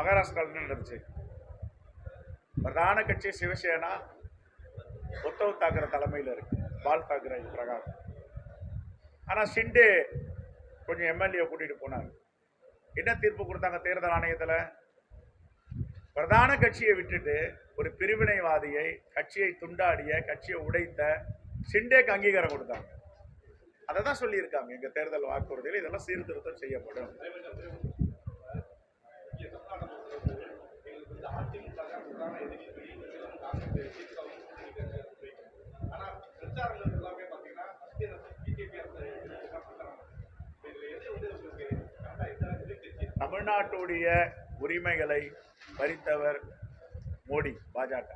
மகாராஷ்டிராவில் நடந்துச்சு. பிரதான கட்சி சிவசேனா உத்தவ் தாக்கரே தலைமையில் இருக்கு, பால் தாக்கரே பிரகாரம். ஆனால் ஷிண்டே கொஞ்சம் எம்எல்ஏ கூட்டிட்டு போனாங்க. என்ன தீர்ப்பு கொடுத்தாங்க தேர்தல் ஆணையத்தில்? பிரதான கட்சியை விட்டுட்டு ஒரு பிரிவினைவாதியை, கட்சியை துண்டாடிய, கட்சியை உடைத்த ஷிண்டேக்கு அங்கீகாரம் கொடுத்தாங்க. அதை தான் சொல்லியிருக்காங்க எங்க தேர்தல் வாக்குறுதியில், இதெல்லாம் சீர்திருத்தம் செய்யப்படும். தமிழ்நாட்டுடைய உரிமைகளை பறித்தவர் மோடி, பாஜக.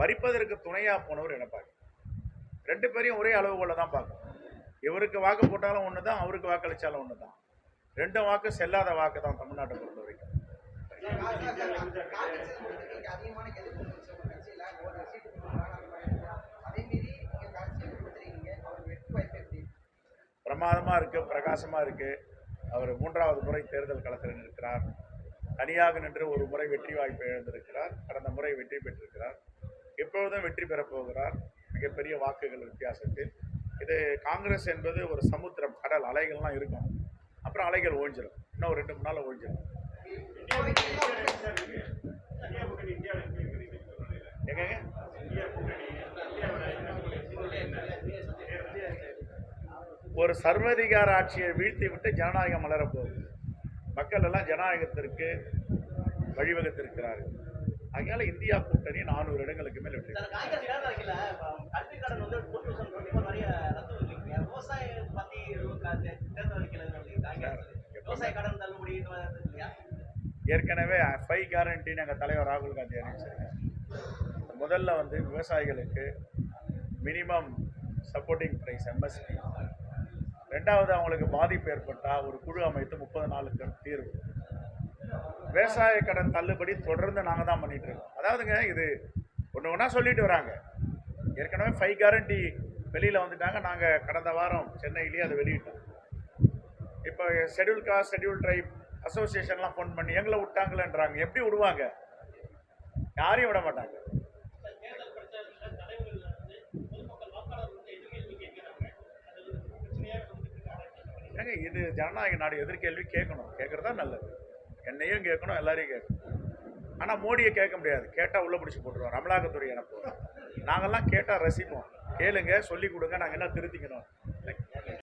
பறிப்பதற்கு துணையா போனவர் எடப்பாடி. ரெண்டு பேரையும் ஒரே அளவுகோல தான் பார்க்கணும். இவருக்கு வாக்கு போட்டாலும் ஒன்று தான், அவருக்கு வாக்களித்தாலும் ஒன்று தான். ரெண்டு வாக்கு செல்லாத வாக்கு தான் தமிழ்நாட்டை பொறுத்த வரைக்கும். பிரமாதமாக இருக்கு, பிரகாசமாக இருக்கு. அவர் 3வது முறை தேர்தல் களத்தில் நிற்கிறார். தனியாக நின்று ஒரு முறை வெற்றி வாய்ப்பை இழந்திருக்கிறார். கடந்த முறை வெற்றி பெற்றிருக்கிறார். எப்பொழுதும் வெற்றி பெறப் போகிறார், மிகப்பெரிய வாக்குகள் வித்தியாசத்தில். இது காங்கிரஸ் என்பது ஒரு சமுத்திரம், கடல், அலைகள்லாம் இருக்கும். அப்புறம் அலைகள் ஓஞ்சிடும், இன்னும் ஒரு 2-3 நாள் ஓஞ்சிடும். எங்க ஒரு சர்வதிகார ஆட்சியை வீழ்த்தி விட்டு ஜனநாயகம் மலரப்போகுது. மக்கள் எல்லாம் ஜனநாயகத்திற்கு வழிவகுத்திருக்கிறார்கள். அதனால இந்தியா கூட்டணி 400 இடங்களுக்கு மேல் வெற்றி. ஏற்கனவே 5 கேரண்டி எங்கள் தலைவர் ராகுல் காந்தி அறிவிச்சிருக்காங்க. முதல்ல விவசாயிகளுக்கு மினிமம் சப்போர்ட்டிங் ப்ரைஸ் MSP. ரெண்டாவது, அவங்களுக்கு பாதிப்பு ஏற்பட்டால் ஒரு குழு அமைத்து 30 நாளுக்கு தீர்வு. விவசாய கடன் தள்ளுபடி தொடர்ந்து நாங்கள் தான் பண்ணிட்டு இருக்கோம். அதாவதுங்க, இது ஒன்றா சொல்லிட்டு வராங்க. ஏற்கனவே 5 கேரண்டி வெளியில் வந்துட்டாங்க. நாங்கள் கடந்த வாரம் சென்னையிலேயே அதை வெளியிட்டோம். இப்போ ஷெட்யூல் காஸ்ட், ஷெட்யூல் ட்ரைப் அசோசியேஷன்லாம் ஃபோன் பண்ணி எங்களை விட்டாங்களேன்றாங்க. எப்படி விடுவாங்க? யாரையும் விட மாட்டாங்க. ஏங்க, இது ஜனநாயக நாடு, எதிர்கேள்வி கேட்கணும். கேட்குறதா நல்லது. என்னையும் கேட்கணும், எல்லாரையும் கேட்கணும். ஆனால் மோடியை கேட்க முடியாது. கேட்டால் உள்ளே பிடிச்சி போட்டுருவோம், அமலாக்கத்துறை அனுப்புவோம். நாங்கள்லாம் கேட்டால் ரசிப்போம். கேளுங்க, சொல்லிக் கொடுங்க, நாங்கள் என்ன திருத்திக்கணும்.